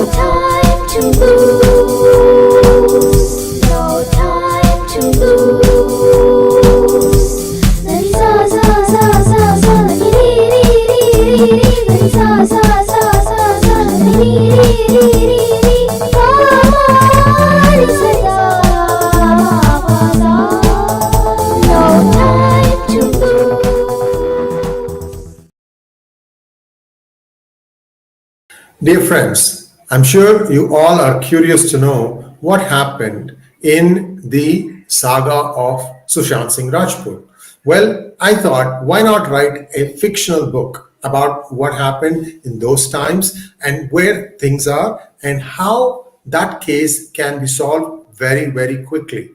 time to lose. No time to lose. 𝙠𝙧𝙤𝙤𝙤𝙠 No time to lose. Dear friends, I'm sure you all are curious to know what happened in the saga of Sushant Singh Rajput. Well, I thought, why not write a fictional book about what happened in those times and where things are and how that case can be solved very, very quickly.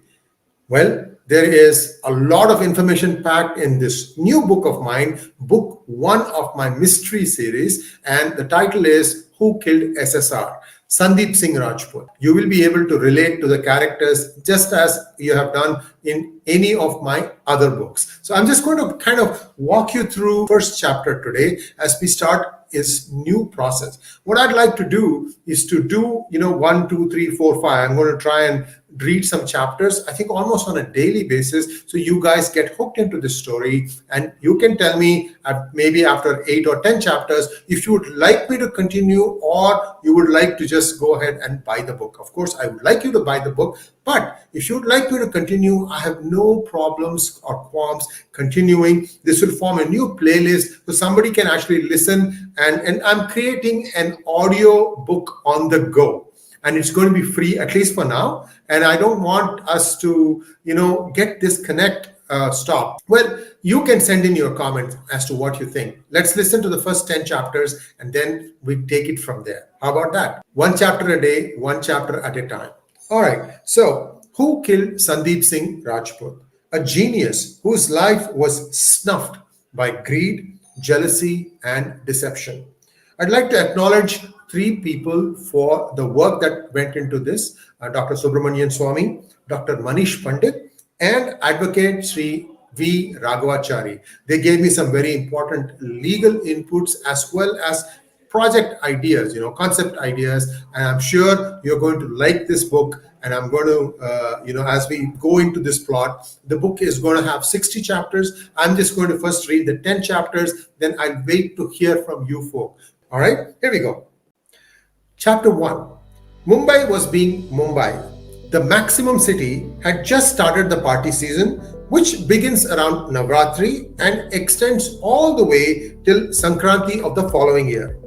Well, there is a lot of information packed in this new book of mine, book 1 of my mystery series, and the title is Who Killed SSR? Sandeep Singh Rajput. You will be able to relate to the characters just as you have done in any of my other books. So I'm just going to kind of walk you through first chapter today as we start this new process. What I'd like to do is to do, 1, 2, 3, 4, 5. I'm going to try and read some chapters, I think almost on a daily basis, so you guys get hooked into this story, and you can tell me maybe after 8 or 10 chapters if you would like me to continue or you would like to just go ahead and buy the book. Of course, I would like you to buy the book, but if you would like me to continue, I have no problems or qualms continuing. This will form a new playlist so somebody can actually listen, and I'm creating an audio book on the go. And it's going to be free, at least for now. And I don't want us to, get disconnect stopped. Well, you can send in your comments as to what you think. Let's listen to the first 10 chapters and then we take it from there. How about that? 1 chapter a day, 1 chapter at a time. All right. So, who killed Sandeep Singh Rajput? A genius whose life was snuffed by greed, jealousy, and deception. I'd like to acknowledge 3 people for the work that went into this, Dr. Subramanian Swamy, Dr. Manish Pandit, and Advocate Sree V. Raghvachari. They gave me some very important legal inputs as well as project ideas, concept ideas, and I'm sure you're going to like this book. And I'm going to, as we go into this plot, the book is going to have 60 chapters. I'm just going to first read the 10 chapters, then I'll wait to hear from you folk. All right, here we go. Chapter 1. Mumbai was being Mumbai. The maximum city had just started the party season, which begins around Navratri and extends all the way till Sankranti of the following year.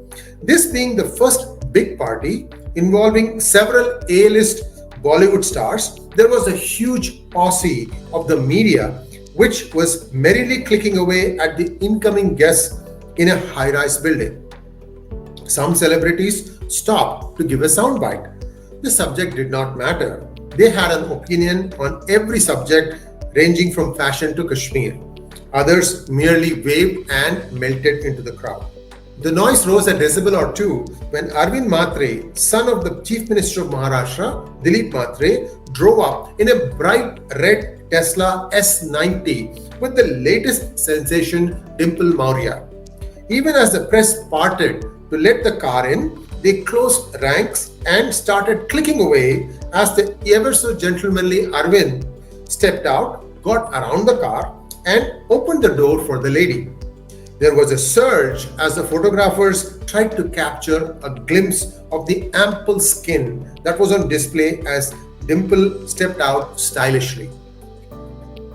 This being the first big party involving several A-list Bollywood stars, there was a huge posse of the media which was merrily clicking away at the incoming guests in a high-rise building. Some celebrities stopped to give a soundbite. The subject did not matter. They had an opinion on every subject ranging from fashion to Kashmir. Others merely waved and melted into the crowd. The noise rose a decibel or two when Arvind Mhatre, son of the Chief Minister of Maharashtra, Dilip Mhatre, drove up in a bright red Tesla S90 with the latest sensation, Dimple Maurya. Even as the press parted to let the car in, they closed ranks and started clicking away as the ever so gentlemanly Arvind stepped out, got around the car, and opened the door for the lady. There was a surge as the photographers tried to capture a glimpse of the ample skin that was on display as Dimple stepped out stylishly.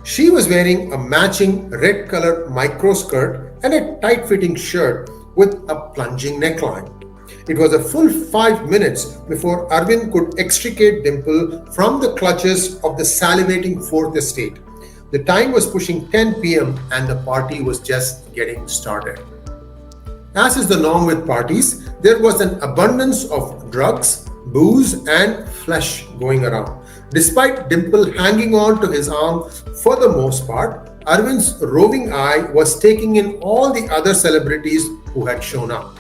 She was wearing a matching red color micro skirt and a tight-fitting shirt with a plunging neckline. It was a full 5 minutes before Arvind could extricate Dimple from the clutches of the salivating Fourth Estate. The time was pushing 10 p.m. and the party was just getting started. As is the norm with parties, there was an abundance of drugs, booze, and flesh going around. Despite Dimple hanging on to his arm for the most part, Arvind's roving eye was taking in all the other celebrities who had shown up.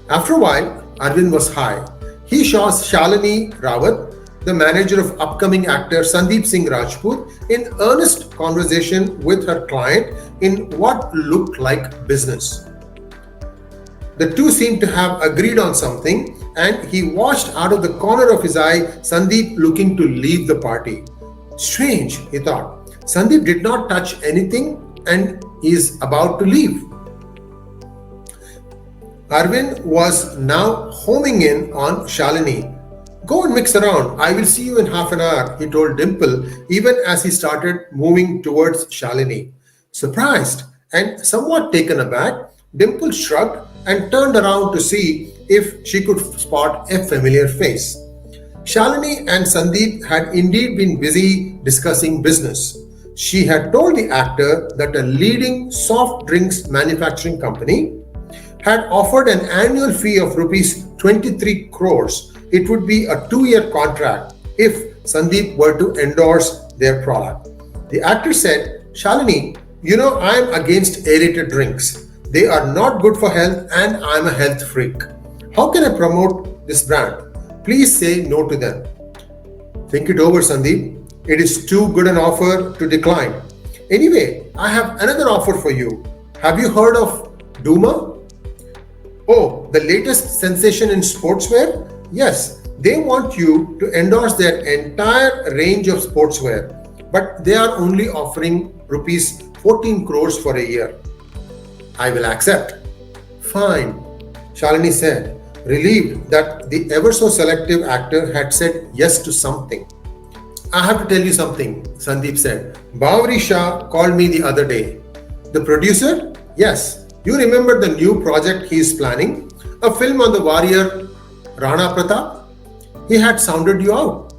After a while, Arvind was high. He saw Shalini Rawat, the manager of upcoming actor 𝙒𝙑𝙤𝙀 Rajput, in earnest conversation with her client in what looked like business. The two seemed to have agreed on something, and he watched out of the corner of his eye Sandeep looking to leave the party. Strange, he thought. Sandeep did not touch anything and is about to leave. Arvind was now homing in on Shalini. Go and mix around. I will see you in half an hour, he told Dimple, even as he started moving towards Shalini. Surprised and somewhat taken aback, Dimple shrugged and turned around to see if she could spot a familiar face. Shalini and Sandeep had indeed been busy discussing business. She had told the actor that a leading soft drinks manufacturing company had offered an annual fee of rupees 23 crores. It would be a 2-year contract if Sandeep were to endorse their product. The actor said, Shalini, you know I'm against aerated drinks. They are not good for health and I'm a health freak. How can I promote this brand? Please say no to them. Think it over, Sandeep. It is too good an offer to decline. Anyway, I have another offer for you. Have you heard of 𝙒𝙗𝙗? Oh, the latest sensation in sportswear? Yes, they want you to endorse their entire range of sportswear, but they are only offering rupees 14 crores for a year. I will accept. Fine, Shalini said, relieved that the ever so selective actor had said yes to something. I have to tell you something, Sandeep said. 𝙒𝙗𝙗𝘅 Shah called me the other day. The producer? Yes. You remember the new project he is planning? A film on the warrior Rana Pratap? He had sounded you out.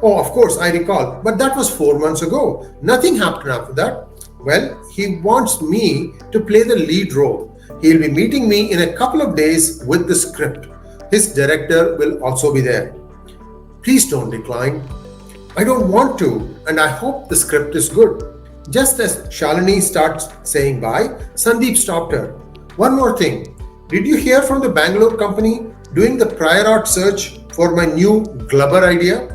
Oh, of course, I recall. But that was 4 months ago. Nothing happened after that. Well, he wants me to play the lead role. He'll be meeting me in a couple of days with the script. His director will also be there. Please don't decline. I don't want to, and I hope the script is good. Just as Shalini starts saying bye, Sandeep stopped her. One more thing. Did you hear from the Bangalore company doing the prior art search for my new Glubber idea?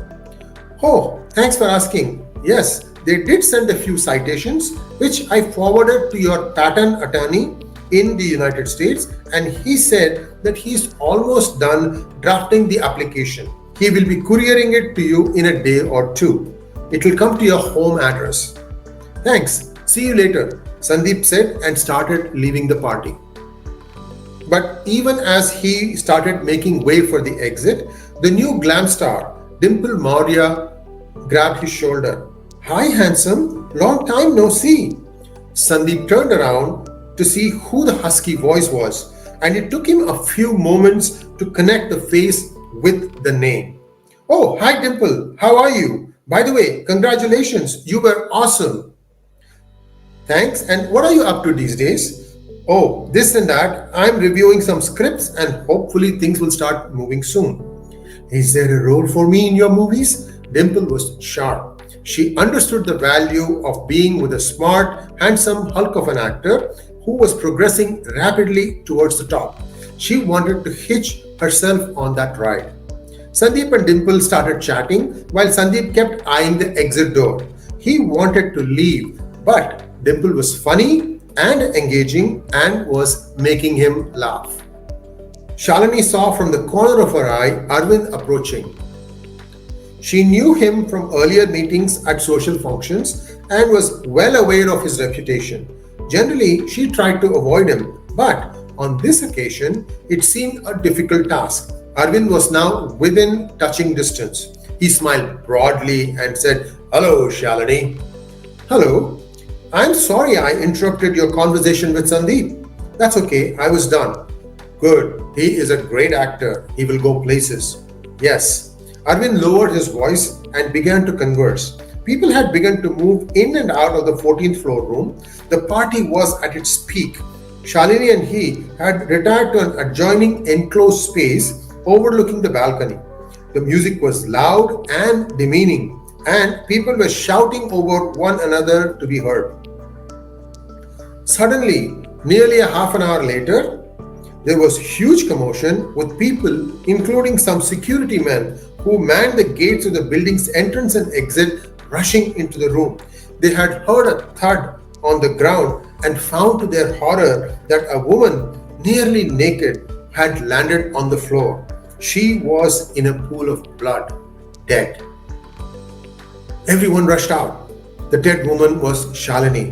Oh, thanks for asking. Yes, they did send a few citations, which I forwarded to your patent attorney in the United States, and he said that he's almost done drafting the application. He will be couriering it to you in a day or two. It will come to your home address. Thanks. See you later, Sandeep said and started leaving the party. But even as he started making way for the exit, the new glam star, Dimple Maurya, grabbed his shoulder. Hi, handsome. Long time no see. Sandeep turned around to see who the husky voice was, and it took him a few moments to connect the face with the name. Oh, hi Dimple, how are you? By the way, congratulations, you were awesome. Thanks, and what are you up to these days? Oh, this and that, I'm reviewing some scripts and hopefully things will start moving soon. Is there a role for me in your movies? Dimple was sharp. She understood the value of being with a smart, handsome hulk of an actor who was progressing rapidly towards the top. She wanted to hitch herself on that ride. Sandeep and Dimple started chatting while Sandeep kept eyeing the exit door. He wanted to leave, but Dimple was funny and engaging and was making him laugh. Shalini saw from the corner of her eye Arvind approaching. She knew him from earlier meetings at social functions and was well aware of his reputation. Generally, she tried to avoid him, but on this occasion, it seemed a difficult task. Arvind was now within touching distance. He smiled broadly and said, Hello, Shalini. Hello. I'm sorry I interrupted your conversation with Sandeep. That's okay, I was done. Good. He is a great actor. He will go places. Yes. Arvind lowered his voice and began to converse. People had begun to move in and out of the 14th floor room. The party was at its peak. Shalini and he had retired to an adjoining enclosed space overlooking the balcony. The music was loud and demeaning, and people were shouting over one another to be heard. Suddenly, nearly a half an hour later, there was huge commotion with people, including some security men, who manned the gates of the building's entrance and exit, rushing into the room. They had heard a thud on the ground and found to their horror that a woman, nearly naked, had landed on the floor. She was in a pool of blood, dead. Everyone rushed out. The dead woman was Shalini.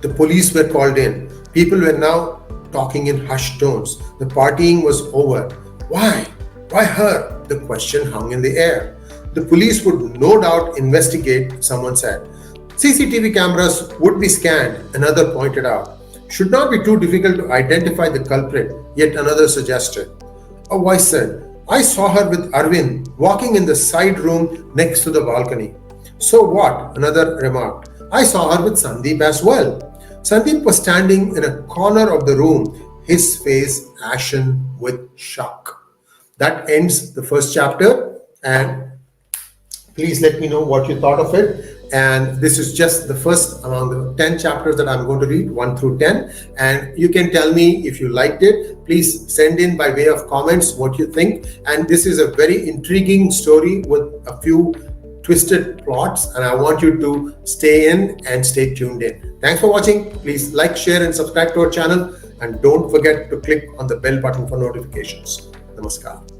The police were called in. People were now talking in hushed tones. The partying was over. Why? Why her? The question hung in the air. The police would no doubt investigate, someone said. CCTV cameras would be scanned, another pointed out. Should not be too difficult to identify the culprit, yet another suggested. A voice said, I saw her with Arvind walking in the side room next to the balcony. So what? Another remarked. I saw her with Sandeep as well. Sandeep was standing in a corner of the room, his face ashen with shock. That ends the first chapter, and please let me know what you thought of it. And this is just the first among the 10 chapters that I'm going to read, 1 through 10. And you can tell me if you liked it. Please send in by way of comments what you think. And this is a very intriguing story with a few twisted plots, and I want you to stay in and stay tuned in. Thanks for watching. Please like, share, and subscribe to our channel. And don't forget to click on the bell button for notifications. Namaskar.